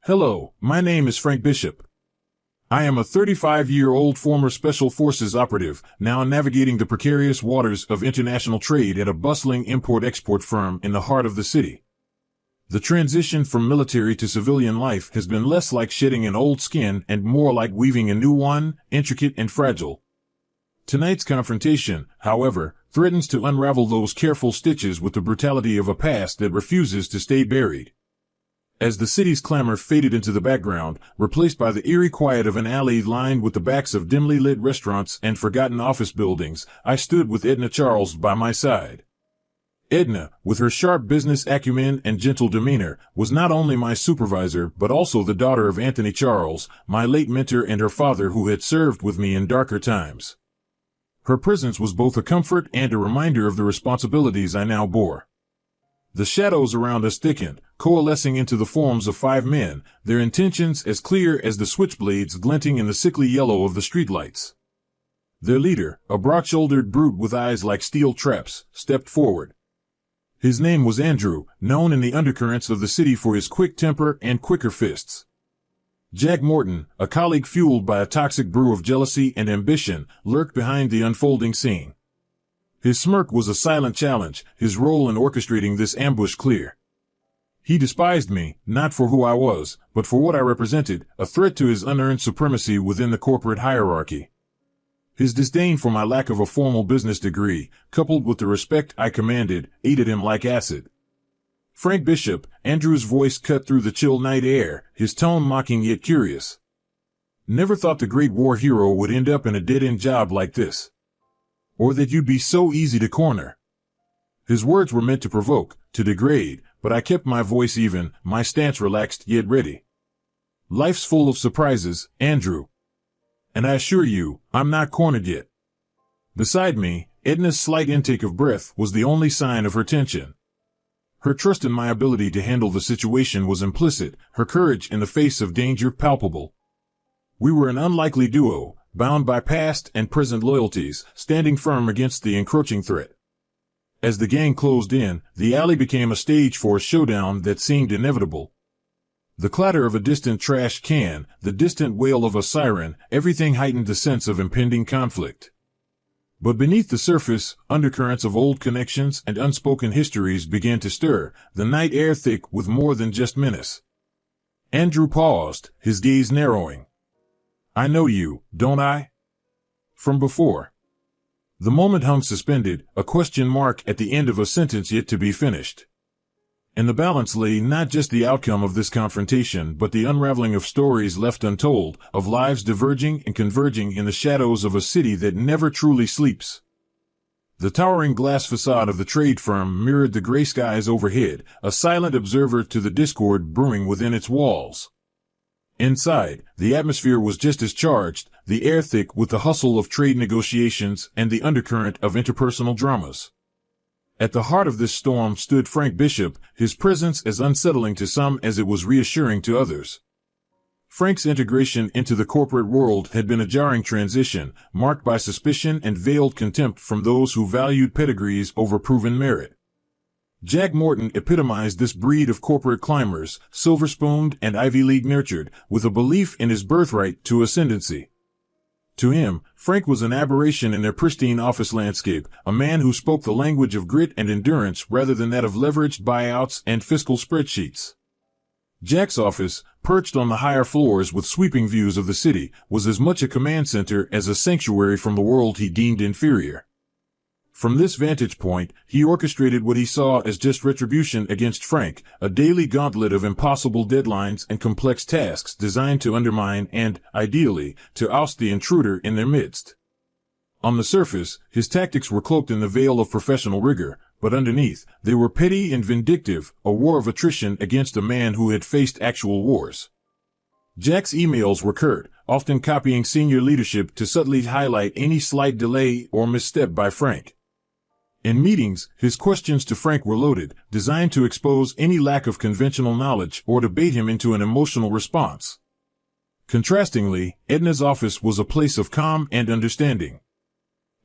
Hello, my name is Frank Bishop. I am a 35-year-old former Special Forces operative, now navigating the precarious waters of international trade at a bustling import-export firm in the heart of the city. The transition from military to civilian life has been less like shedding an old skin and more like weaving a new one, intricate and fragile. Tonight's confrontation, however, threatens to unravel those careful stitches with the brutality of a past that refuses to stay buried. As the city's clamor faded into the background, replaced by the eerie quiet of an alley lined with the backs of dimly lit restaurants and forgotten office buildings, I stood with Edna Charles by my side. Edna, with her sharp business acumen and gentle demeanor, was not only my supervisor but also the daughter of Anthony Charles, my late mentor and her father who had served with me in darker times. Her presence was both a comfort and a reminder of the responsibilities I now bore. The shadows around us thickened, coalescing into the forms of 5 men, their intentions as clear as the switchblades glinting in the sickly yellow of the streetlights. Their leader, a broad-shouldered brute with eyes like steel traps, stepped forward. His name was Andrew, known in the undercurrents of the city for his quick temper and quicker fists. Jack Morton, a colleague fueled by a toxic brew of jealousy and ambition, lurked behind the unfolding scene. His smirk was a silent challenge, his role in orchestrating this ambush clear. He despised me, not for who I was, but for what I represented, a threat to his unearned supremacy within the corporate hierarchy. His disdain for my lack of a formal business degree, coupled with the respect I commanded, ate at him like acid. Frank Bishop, Andrew's voice cut through the chill night air, his tone mocking yet curious. Never thought the great war hero would end up in a dead-end job like this. Or that you'd be so easy to corner. His words were meant to provoke, to degrade, but I kept my voice even, my stance relaxed yet ready. Life's full of surprises, Andrew. And I assure you, I'm not cornered yet. Beside me, Edna's slight intake of breath was the only sign of her tension. Her trust in my ability to handle the situation was implicit, her courage in the face of danger palpable. We were an unlikely duo, bound by past and present loyalties, standing firm against the encroaching threat. As the gang closed in, the alley became a stage for a showdown that seemed inevitable. The clatter of a distant trash can, the distant wail of a siren, everything heightened the sense of impending conflict. But beneath the surface, undercurrents of old connections and unspoken histories began to stir, the night air thick with more than just menace. Andrew paused, his gaze narrowing. I know you, don't I? From before. The moment hung suspended, a question mark at the end of a sentence yet to be finished. In the balance lay not just the outcome of this confrontation but the unraveling of stories left untold, of lives diverging and converging in the shadows of a city that never truly sleeps. The towering glass facade of the trade firm mirrored the gray skies overhead, a silent observer to the discord brewing within its walls. Inside, the atmosphere was just as charged, the air thick with the hustle of trade negotiations and the undercurrent of interpersonal dramas. At the heart of this storm stood Frank Bishop, his presence as unsettling to some as it was reassuring to others. Frank's integration into the corporate world had been a jarring transition, marked by suspicion and veiled contempt from those who valued pedigrees over proven merit. Jack Morton epitomized this breed of corporate climbers, silver-spooned and Ivy League nurtured, with a belief in his birthright to ascendancy. To him, Frank was an aberration in their pristine office landscape, a man who spoke the language of grit and endurance rather than that of leveraged buyouts and fiscal spreadsheets. Jack's office, perched on the higher floors with sweeping views of the city, was as much a command center as a sanctuary from the world he deemed inferior. From this vantage point, he orchestrated what he saw as just retribution against Frank, a daily gauntlet of impossible deadlines and complex tasks designed to undermine and, ideally, to oust the intruder in their midst. On the surface, his tactics were cloaked in the veil of professional rigor, but underneath, they were petty and vindictive, a war of attrition against a man who had faced actual wars. Jack's emails were curt, often copying senior leadership to subtly highlight any slight delay or misstep by Frank. In meetings, his questions to Frank were loaded, designed to expose any lack of conventional knowledge or to bait him into an emotional response. Contrastingly, Edna's office was a place of calm and understanding.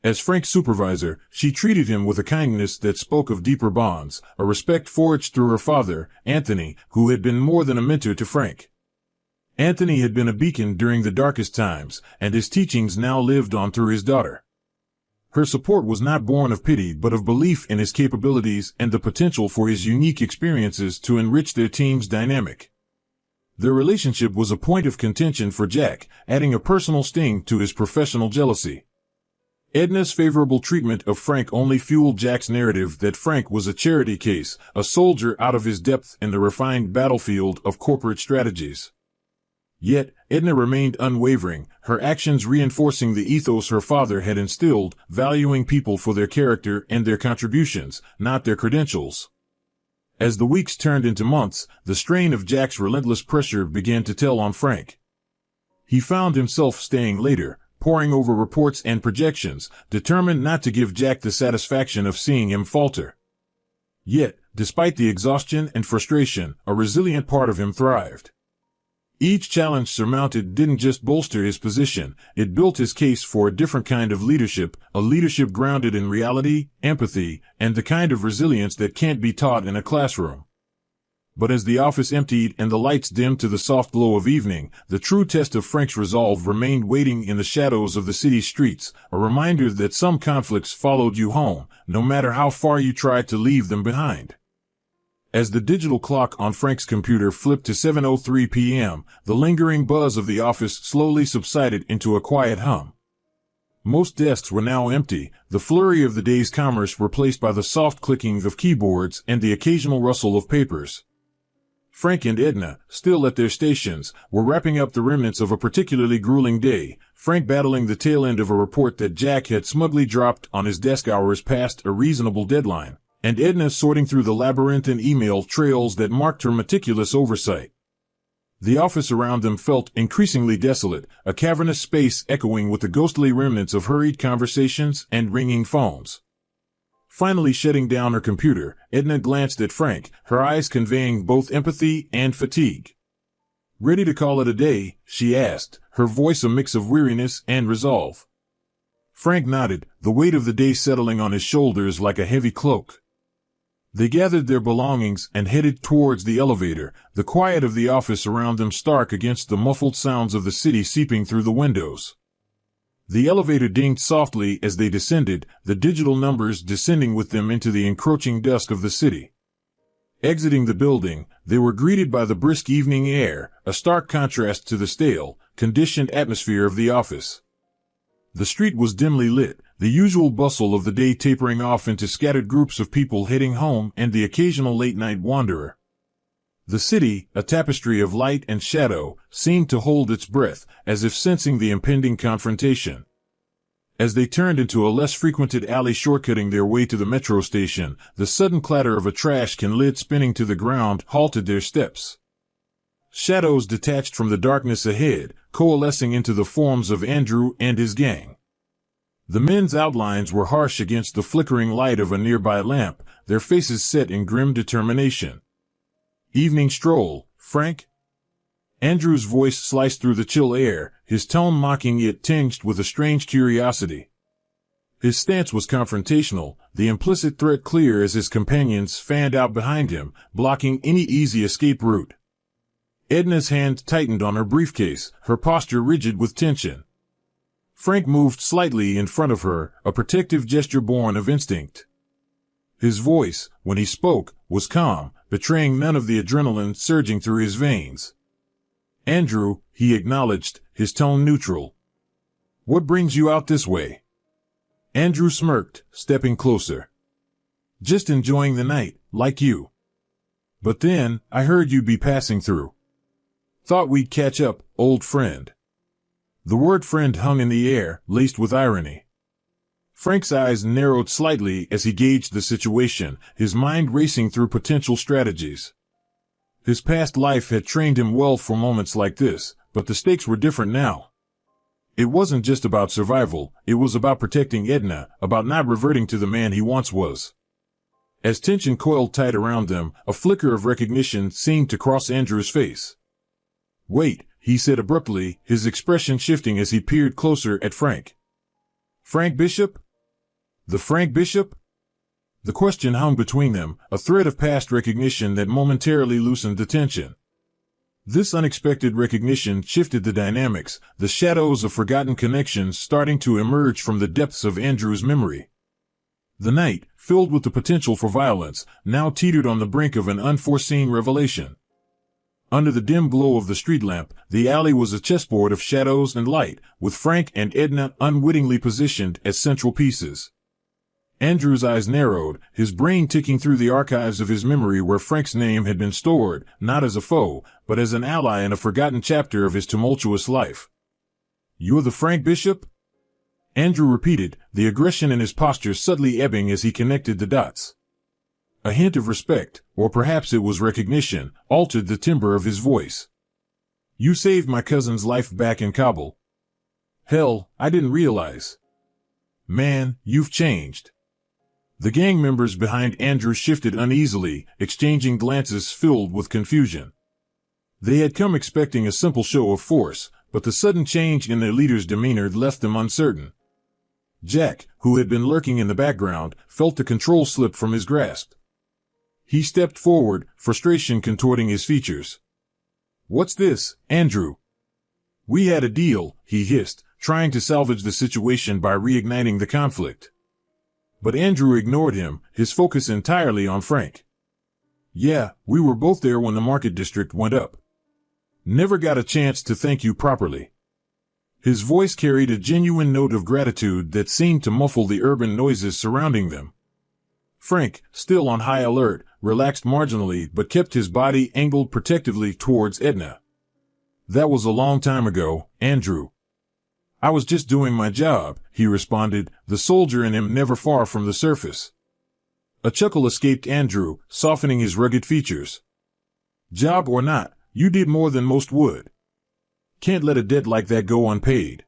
As Frank's supervisor, she treated him with a kindness that spoke of deeper bonds, a respect forged through her father, Anthony, who had been more than a mentor to Frank. Anthony had been a beacon during the darkest times, and his teachings now lived on through his daughter. Her support was not born of pity but of belief in his capabilities and the potential for his unique experiences to enrich their team's dynamic. Their relationship was a point of contention for Jack, adding a personal sting to his professional jealousy. Edna's favorable treatment of Frank only fueled Jack's narrative that Frank was a charity case, a soldier out of his depth in the refined battlefield of corporate strategies. Yet, Edna remained unwavering, her actions reinforcing the ethos her father had instilled, valuing people for their character and their contributions, not their credentials. As the weeks turned into months, the strain of Jack's relentless pressure began to tell on Frank. He found himself staying later, poring over reports and projections, determined not to give Jack the satisfaction of seeing him falter. Yet, despite the exhaustion and frustration, a resilient part of him thrived. Each challenge surmounted didn't just bolster his position, it built his case for a different kind of leadership, a leadership grounded in reality, empathy, and the kind of resilience that can't be taught in a classroom. But as the office emptied and the lights dimmed to the soft glow of evening, the true test of Frank's resolve remained waiting in the shadows of the city's streets, a reminder that some conflicts followed you home, no matter how far you tried to leave them behind. As the digital clock on Frank's computer flipped to 7:03 p.m., the lingering buzz of the office slowly subsided into a quiet hum. Most desks were now empty, the flurry of the day's commerce replaced by the soft clicking of keyboards and the occasional rustle of papers. Frank and Edna, still at their stations, were wrapping up the remnants of a particularly grueling day, Frank battling the tail end of a report that Jack had smugly dropped on his desk hours past a reasonable deadline, and Edna sorting through the labyrinthine email trails that marked her meticulous oversight. The office around them felt increasingly desolate, a cavernous space echoing with the ghostly remnants of hurried conversations and ringing phones. Finally shutting down her computer, Edna glanced at Frank, her eyes conveying both empathy and fatigue. "Ready to call it a day?" she asked, her voice a mix of weariness and resolve. Frank nodded, the weight of the day settling on his shoulders like a heavy cloak. They gathered their belongings and headed towards the elevator, the quiet of the office around them stark against the muffled sounds of the city seeping through the windows. The elevator dinged softly as they descended, the digital numbers descending with them into the encroaching dusk of the city. Exiting the building, they were greeted by the brisk evening air, a stark contrast to the stale, conditioned atmosphere of the office. The street was dimly lit, the usual bustle of the day tapering off into scattered groups of people heading home and the occasional late-night wanderer. The city, a tapestry of light and shadow, seemed to hold its breath, as if sensing the impending confrontation. As they turned into a less frequented alley shortcutting their way to the metro station, the sudden clatter of a trash can lid spinning to the ground halted their steps. Shadows detached from the darkness ahead, coalescing into the forms of Andrew and his gang. The men's outlines were harsh against the flickering light of a nearby lamp, their faces set in grim determination. "Evening stroll, Frank?" Andrew's voice sliced through the chill air, his tone mocking yet tinged with a strange curiosity. His stance was confrontational, the implicit threat clear as his companions fanned out behind him, blocking any easy escape route. Edna's hand tightened on her briefcase, her posture rigid with tension. Frank moved slightly in front of her, a protective gesture born of instinct. His voice, when he spoke, was calm, betraying none of the adrenaline surging through his veins. "Andrew," he acknowledged, his tone neutral. "What brings you out this way?" Andrew smirked, stepping closer. "Just enjoying the night, like you. But then, I heard you'd be passing through. Thought we'd catch up, old friend." The word friend hung in the air, laced with irony. Frank's eyes narrowed slightly as he gauged the situation, his mind racing through potential strategies. His past life had trained him well for moments like this, but the stakes were different now. It wasn't just about survival, it was about protecting Edna, about not reverting to the man he once was. As tension coiled tight around them, a flicker of recognition seemed to cross Andrew's face. "Wait," he said abruptly, his expression shifting as he peered closer at Frank. "Frank Bishop? The Frank Bishop?" The question hung between them, a thread of past recognition that momentarily loosened the tension. This unexpected recognition shifted the dynamics, the shadows of forgotten connections starting to emerge from the depths of Andrew's memory. The night, filled with the potential for violence, now teetered on the brink of an unforeseen revelation. Under the dim glow of the street lamp, the alley was a chessboard of shadows and light, with Frank and Edna unwittingly positioned as central pieces. Andrew's eyes narrowed, his brain ticking through the archives of his memory where Frank's name had been stored, not as a foe, but as an ally in a forgotten chapter of his tumultuous life. "You're the Frank Bishop?" Andrew repeated, the aggression in his posture subtly ebbing as he connected the dots. A hint of respect, or perhaps it was recognition, altered the timbre of his voice. "You saved my cousin's life back in Kabul." "Hell, I didn't realize." "Man, you've changed." The gang members behind Andrew shifted uneasily, exchanging glances filled with confusion. They had come expecting a simple show of force, but the sudden change in their leader's demeanor left them uncertain. Jack, who had been lurking in the background, felt the control slip from his grasp. He stepped forward, frustration contorting his features. "What's this, Andrew?" "We had a deal," he hissed, trying to salvage the situation by reigniting the conflict. But Andrew ignored him, his focus entirely on Frank. "Yeah, we were both there when the market district went up. Never got a chance to thank you properly." His voice carried a genuine note of gratitude that seemed to muffle the urban noises surrounding them. Frank, still on high alert, relaxed marginally but kept his body angled protectively towards Edna. "That was a long time ago, Andrew." "I was just doing my job," he responded, the soldier in him never far from the surface. A chuckle escaped Andrew, softening his rugged features. "Job or not, you did more than most would. Can't let a debt like that go unpaid."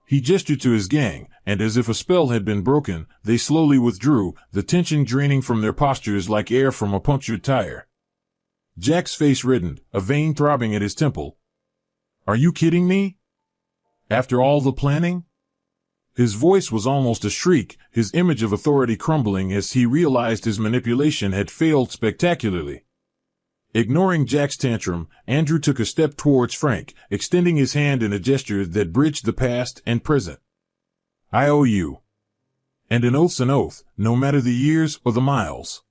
He gestured to his gang, and as if a spell had been broken, they slowly withdrew, the tension draining from their postures like air from a punctured tire. Jack's face reddened, a vein throbbing at his temple. "Are you kidding me? After all the planning?" His voice was almost a shriek, his image of authority crumbling as he realized his manipulation had failed spectacularly. Ignoring Jack's tantrum, Andrew took a step towards Frank, extending his hand in a gesture that bridged the past and present. "I owe you. And an oath's an oath, no matter the years or the miles."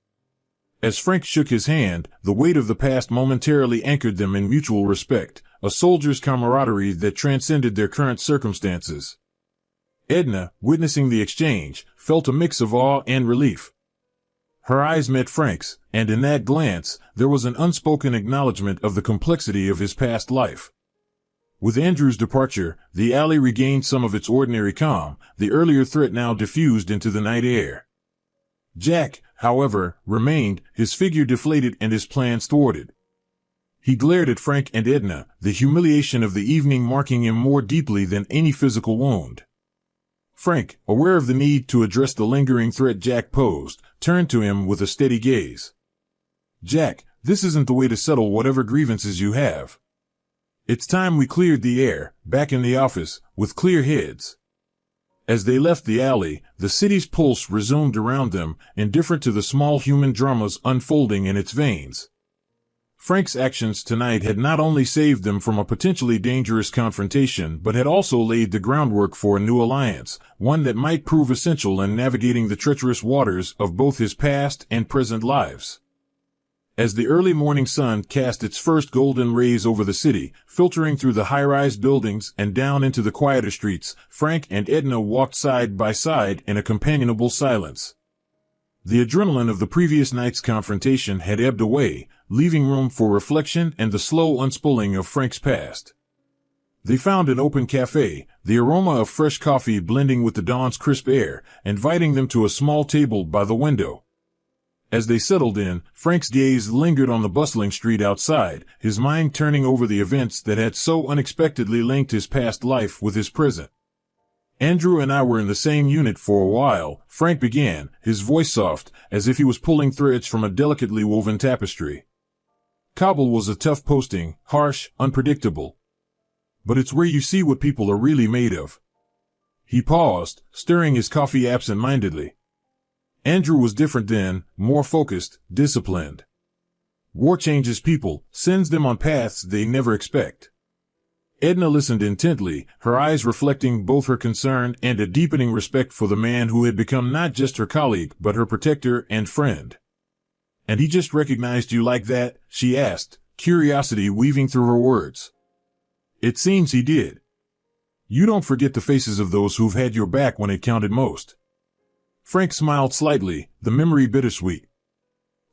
As Frank shook his hand, the weight of the past momentarily anchored them in mutual respect, a soldier's camaraderie that transcended their current circumstances. Edna, witnessing the exchange, felt a mix of awe and relief. Her eyes met Frank's, and in that glance, there was an unspoken acknowledgement of the complexity of his past life. With Andrew's departure, the alley regained some of its ordinary calm, the earlier threat now diffused into the night air. Jack, however, remained, his figure deflated and his plans thwarted. He glared at Frank and Edna, the humiliation of the evening marking him more deeply than any physical wound. Frank, aware of the need to address the lingering threat Jack posed, turned to him with a steady gaze. "Jack, this isn't the way to settle whatever grievances you have. It's time we cleared the air, back in the office, with clear heads." As they left the alley, the city's pulse resumed around them, indifferent to the small human dramas unfolding in its veins. Frank's actions tonight had not only saved them from a potentially dangerous confrontation but had also laid the groundwork for a new alliance, one that might prove essential in navigating the treacherous waters of both his past and present lives. As the early morning sun cast its first golden rays over the city, filtering through the high-rise buildings and down into the quieter streets, Frank and Edna walked side by side in a companionable silence. The adrenaline of the previous night's confrontation had ebbed away, leaving room for reflection and the slow unspooling of Frank's past. They found an open cafe, the aroma of fresh coffee blending with the dawn's crisp air, inviting them to a small table by the window. As they settled in, Frank's gaze lingered on the bustling street outside, his mind turning over the events that had so unexpectedly linked his past life with his present. "Andrew and I were in the same unit for a while," Frank began, his voice soft, as if he was pulling threads from a delicately woven tapestry. "Kabul was a tough posting, harsh, unpredictable. But it's where you see what people are really made of." He paused, stirring his coffee absent-mindedly. Andrew was different then, more focused, disciplined. War changes people, sends them on paths they never expect. Edna listened intently, her eyes reflecting both her concern and a deepening respect for the man who had become not just her colleague but her protector and friend. "And he just recognized you like that?" she asked, curiosity weaving through her words. "It seems he did. You don't forget the faces of those who've had your back when it counted most." Frank smiled slightly, the memory bittersweet.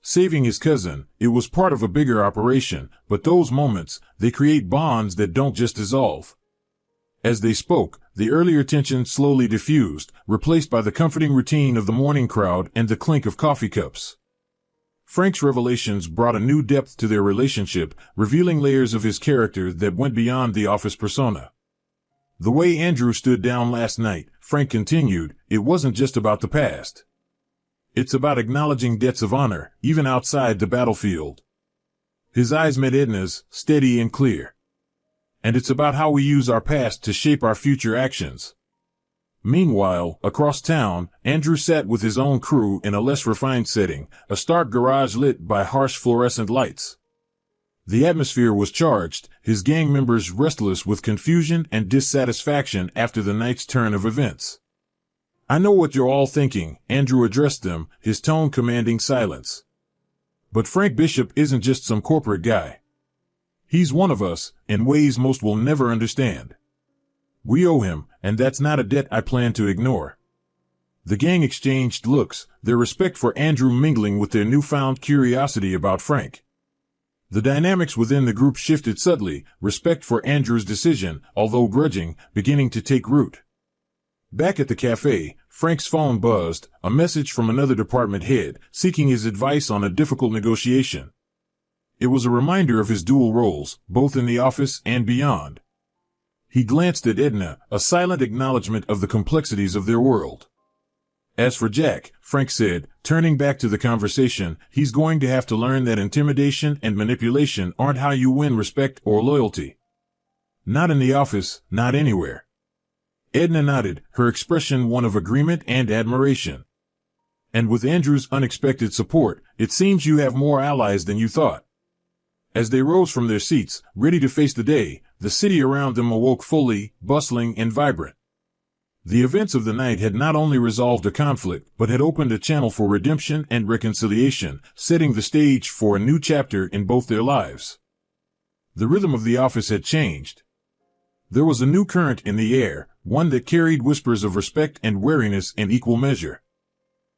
Saving his cousin, it was part of a bigger operation, but those moments, they create bonds that don't just dissolve. As they spoke, the earlier tension slowly diffused, replaced by the comforting routine of the morning crowd and the clink of coffee cups. Frank's revelations brought a new depth to their relationship, revealing layers of his character that went beyond the office persona. "The way Andrew stood down last night," Frank continued, "it wasn't just about the past. It's about acknowledging debts of honor, even outside the battlefield." His eyes met Edna's, steady and clear. "And it's about how we use our past to shape our future actions." Meanwhile, across town, Andrew sat with his own crew in a less refined setting, a stark garage lit by harsh fluorescent lights. The atmosphere was charged, his gang members restless with confusion and dissatisfaction after the night's turn of events. "I know what you're all thinking," Andrew addressed them, his tone commanding silence. "But Frank Bishop isn't just some corporate guy. He's one of us, in ways most will never understand. We owe him, and that's not a debt I plan to ignore." The gang exchanged looks, their respect for Andrew mingling with their newfound curiosity about Frank. The dynamics within the group shifted subtly, respect for Andrew's decision, although grudging, beginning to take root. Back at the cafe, Frank's phone buzzed, a message from another department head, seeking his advice on a difficult negotiation. It was a reminder of his dual roles, both in the office and beyond. He glanced at Edna, a silent acknowledgement of the complexities of their world. "As for Jack," Frank said, turning back to the conversation, "he's going to have to learn that intimidation and manipulation aren't how you win respect or loyalty. Not in the office, not anywhere." Edna nodded, her expression one of agreement and admiration. "And with Andrew's unexpected support, it seems you have more allies than you thought." As they rose from their seats, ready to face the day, the city around them awoke fully, bustling and vibrant. The events of the night had not only resolved a conflict, but had opened a channel for redemption and reconciliation, setting the stage for a new chapter in both their lives. The rhythm of the office had changed. There was a new current in the air, one that carried whispers of respect and wariness in equal measure.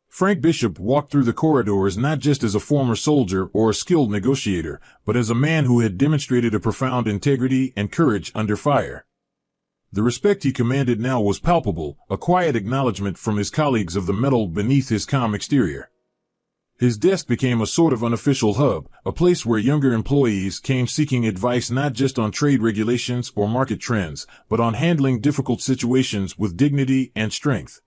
Frank Bishop walked through the corridors not just as a former soldier or a skilled negotiator, but as a man who had demonstrated a profound integrity and courage under fire. The respect he commanded now was palpable, a quiet acknowledgement from his colleagues of the metal beneath his calm exterior. His desk became a sort of unofficial hub, a place where younger employees came seeking advice not just on trade regulations or market trends, but on handling difficult situations with dignity and strength.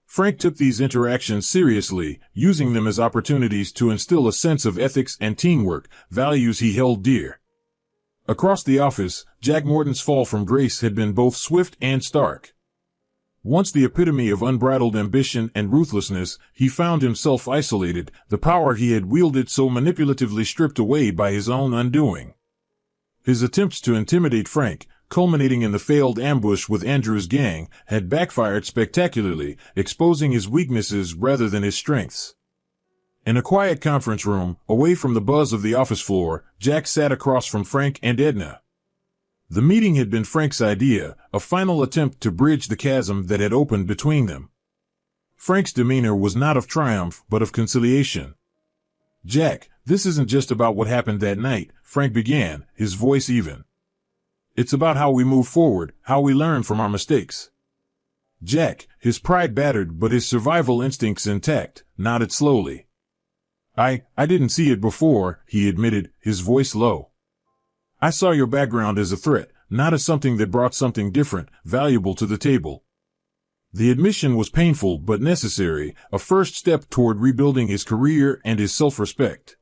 Frank took these interactions seriously, using them as opportunities to instill a sense of ethics and teamwork, values he held dear. Across the office, Jack Morton's fall from grace had been both swift and stark. Once the epitome of unbridled ambition and ruthlessness, he found himself isolated, the power he had wielded so manipulatively stripped away by his own undoing. His attempts to intimidate Frank, culminating in the failed ambush with Andrew's gang, had backfired spectacularly, exposing his weaknesses rather than his strengths. In a quiet conference room, away from the buzz of the office floor, Jack sat across from Frank and Edna. The meeting had been Frank's idea, a final attempt to bridge the chasm that had opened between them. Frank's demeanor was not of triumph, but of conciliation. "Jack, this isn't just about what happened that night," Frank began, his voice even. "It's about how we move forward, how we learn from our mistakes." Jack, his pride battered but his survival instincts intact, nodded slowly. I didn't see it before," he admitted, his voice low. "I saw your background as a threat, not as something that brought something different, valuable to the table." The admission was painful but necessary, a first step toward rebuilding his career and his self-respect.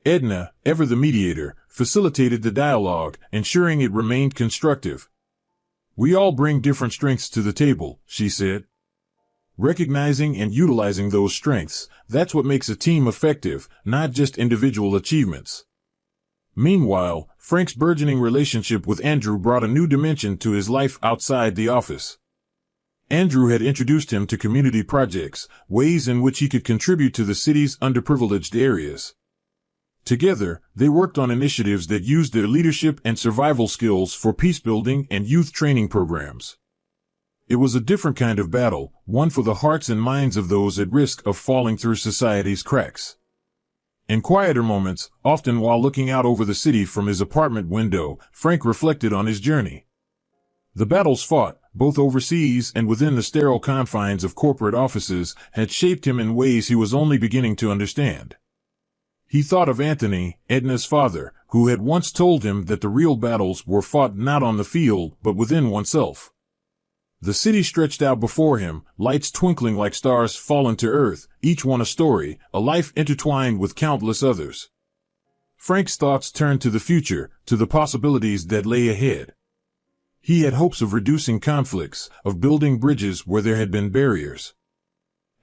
Edna, ever the mediator, facilitated the dialogue, ensuring it remained constructive. "We all bring different strengths to the table," she said. Recognizing and utilizing those strengths, that's what makes a team effective, not just individual achievements. Meanwhile, Frank's burgeoning relationship with Andrew brought a new dimension to his life outside the office. Andrew had introduced him to community projects, ways in which he could contribute to the city's underprivileged areas. Together, they worked on initiatives that used their leadership and survival skills for peacebuilding and youth training programs. It was a different kind of battle, one for the hearts and minds of those at risk of falling through society's cracks. In quieter moments, often while looking out over the city from his apartment window, Frank reflected on his journey. The battles fought, both overseas and within the sterile confines of corporate offices, had shaped him in ways he was only beginning to understand. He thought of Anthony, Edna's father, who had once told him that the real battles were fought not on the field but within oneself. The city stretched out before him, lights twinkling like stars fallen to earth, each one a story, a life intertwined with countless others. Frank's thoughts turned to the future, to the possibilities that lay ahead. He had hopes of reducing conflicts, of building bridges where there had been barriers.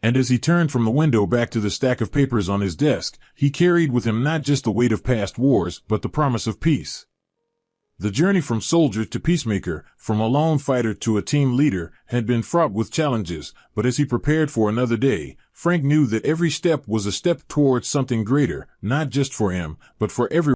And as he turned from the window back to the stack of papers on his desk, he carried with him not just the weight of past wars, but the promise of peace. The journey from soldier to peacemaker, from a lone fighter to a team leader, had been fraught with challenges, but as he prepared for another day, Frank knew that every step was a step towards something greater, not just for him, but for everyone.